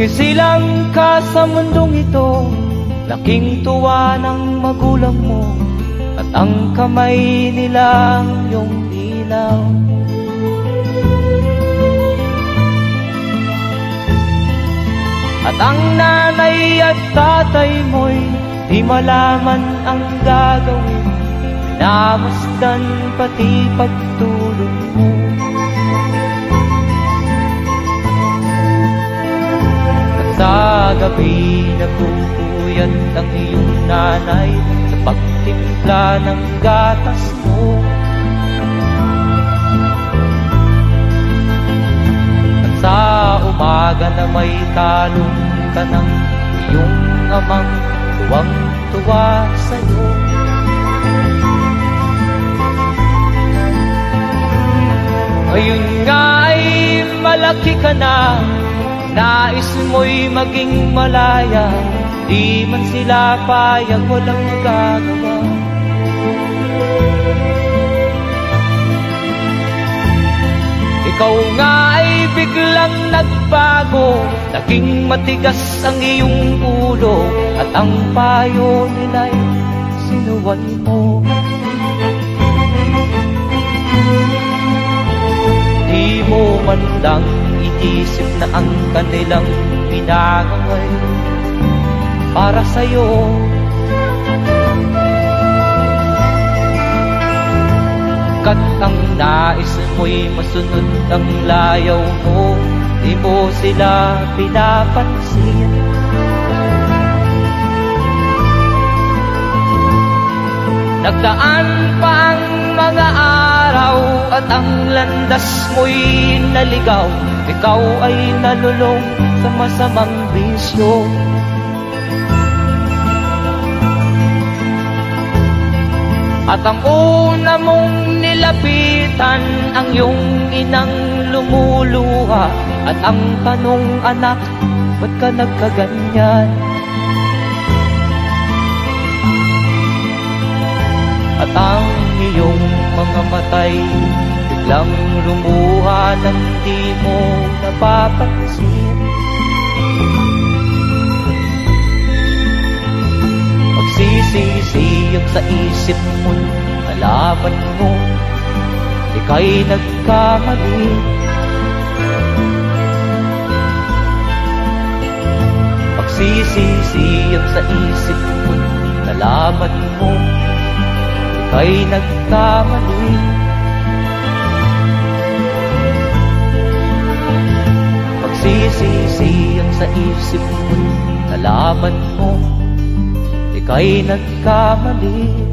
Isisilang ka sa mundong ito, laking tuwa ng magulang mo, at ang kamay nila ang iyong ilaw. At ang nanay at tatay mo'y di malaman ang gagawin, minamasdan pati pagtulog mo. Sa gabi nagpupuyat ang iyong nanay sa pagtimpla ng gatas mo. At sa umaga na may talong ka ng iyong amang tuwang-tuwa sa'yo. Ngayon nga ay malaki ka na, nais mo'y maging malaya, di man sila payag, walang magagawa. Ikaw nga ay biglang nagbago, naging matigas ang iyong ulo, at ang payo nila'y sinuwan mo. Di mo man lang iisip na ang kanilang ginagaway para sa'yo. Kat ang nais mo'y masunod ang layaw mo, di mo sila pinapansin. Nagdaan pa ang mga araw at ang landas mo'y naligaw, ikaw ay nalulong sa masamang bisyo. At ang una mong nilapitan ang iyong inang lumuluha, at ang tanong, anak, ba't ka nagkaganyan? At ang iyong mga matay biglang lumuha nang di mo napapansin. Magsisisiyag sa isip mo, nalaman mo ika'y nagkamali. Magsisisiyag sa isip mo, nalaman mo ika'y nagkamali. Magsisisiyag sa isip mo, nalaman mo ika'y nagkamali.